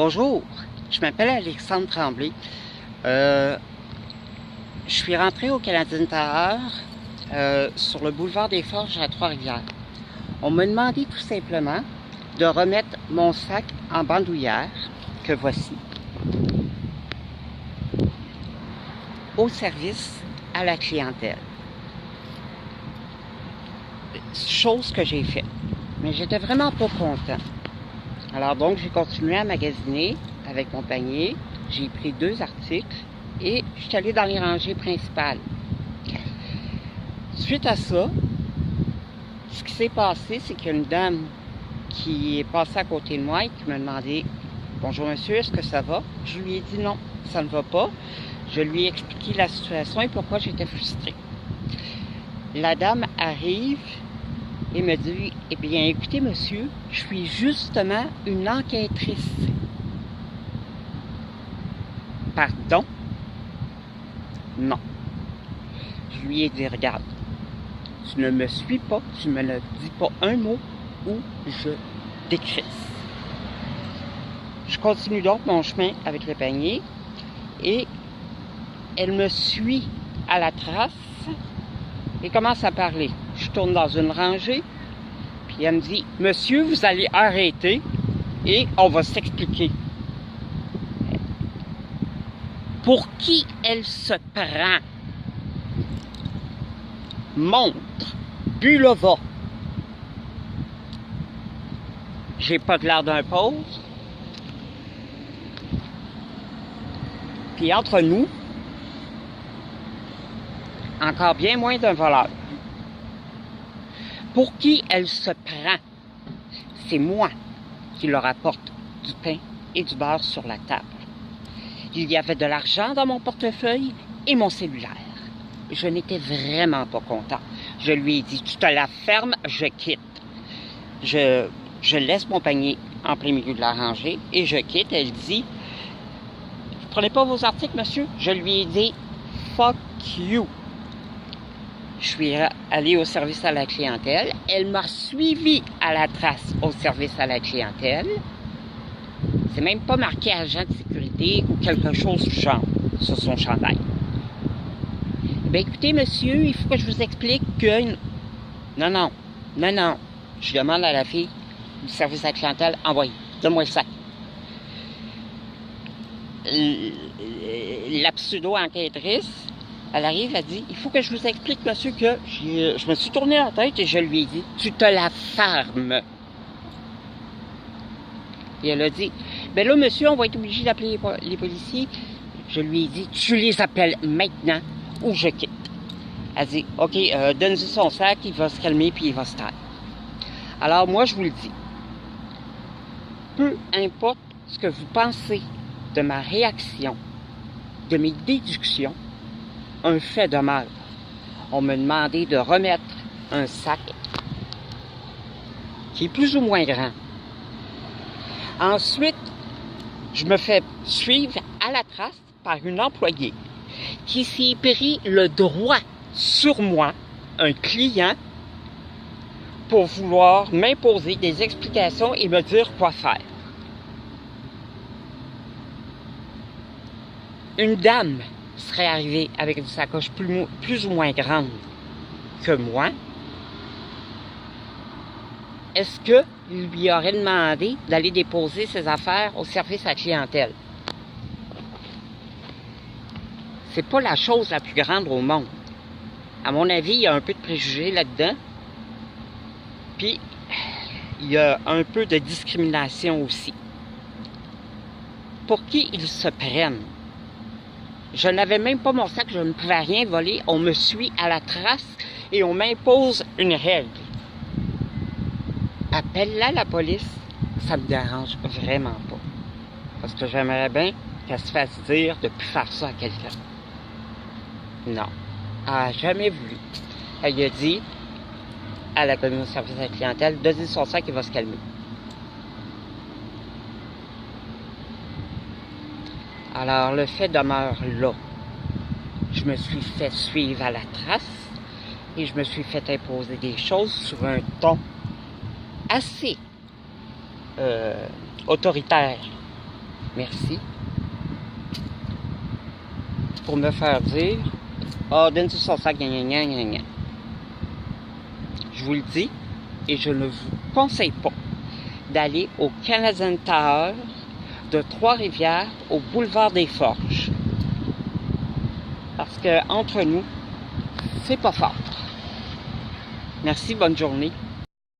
Bonjour, je m'appelle Alexandre Tremblay. Je suis rentré au Canadian Tower sur le boulevard des Forges à Trois-Rivières. On m'a demandé tout simplement de remettre mon sac en bandoulière, que voici, au service à la clientèle. Chose que j'ai faite, mais j'étais vraiment pas content. Alors donc, j'ai continué à magasiner avec mon panier. J'ai pris 2 articles et je suis allée dans les rangées principales. Suite à ça, ce qui s'est passé, c'est qu'il y a une dame qui est passée à côté de moi et qui m'a demandé « Bonjour monsieur, est-ce que ça va? » Je lui ai dit non, ça ne va pas. Je lui ai expliqué la situation et pourquoi j'étais frustrée. La dame arrive et me dit « Eh bien, écoutez, monsieur, je suis justement une enquêtrice. » Pardon? Non. Je lui ai dit « Regarde, tu ne me suis pas, tu ne me dis pas un mot ou je décrisse. » Je continue donc mon chemin avec le panier et elle me suit à la trace et commence à parler. Je tourne dans une rangée, puis elle me dit « Monsieur, vous allez arrêter et on va s'expliquer. » Pour qui elle se prend? Montre, Bulova. J'ai pas de l'air d'un pauvre. Puis entre nous, encore bien moins d'un voleur. Pour qui elle se prend? C'est moi qui leur apporte du pain et du beurre sur la table. Il y avait de l'argent dans mon portefeuille et mon cellulaire. Je n'étais vraiment pas content. Je lui ai dit, tu te la fermes, je quitte. Je laisse mon panier en plein milieu de la rangée et je quitte. Elle dit, vous prenez pas vos articles, monsieur? Je lui ai dit, fuck you. Je suis allée au service à la clientèle. Elle m'a suivi à la trace au service à la clientèle. C'est même pas marqué agent de sécurité ou quelque chose du genre sur son chandail. Ben écoutez, monsieur, il faut que je vous explique que... Non. Je demande à la fille du service à la clientèle, envoyez, donne-moi le sac. La pseudo-enquêtrice, elle arrive, elle dit, il faut que je vous explique, monsieur, que je me suis tourné la tête et je lui ai dit, tu te la fermes. Et elle a dit, ben là, monsieur, on va être obligé d'appeler les policiers. Je lui ai dit, tu les appelles maintenant ou je quitte. Elle dit, OK, donne-lui son sac, il va se calmer puis il va se taire. Alors, moi, je vous le dis, peu importe ce que vous pensez de ma réaction, de mes déductions, un fait demeure. On m'a demandé de remettre un sac qui est plus ou moins grand. Ensuite, je me fais suivre à la trace par une employée qui s'est pris le droit sur moi, un client, pour vouloir m'imposer des explications et me dire quoi faire. Une dame serait arrivée avec une sacoche plus ou moins grande que moi. Est-ce qu'il lui aurait demandé d'aller déposer ses affaires au service à la clientèle? C'est pas la chose la plus grande au monde. À mon avis, il y a un peu de préjugés là-dedans. Puis, il y a un peu de discrimination aussi. Pour qui ils se prennent? Je n'avais même pas mon sac, je ne pouvais rien voler. On me suit à la trace et on m'impose une règle. Appelle-la la police, ça me dérange vraiment pas. Parce que j'aimerais bien qu'elle se fasse dire de ne plus faire ça à quelqu'un. Non, elle n'a jamais voulu. Elle a dit à la commission de service à la clientèle, donnez son sac, il va se calmer. Alors, le fait demeure là. Je me suis fait suivre à la trace et je me suis fait imposer des choses sur un ton assez autoritaire Merci. Pour me faire dire, ah, donne-tu son sac, gna gna gna gna gna. Je vous le dis, et je ne vous conseille pas d'aller au Canadian Tower de Trois-Rivières au boulevard des Forges. Parce que, entre nous, c'est pas fort. Merci, bonne journée.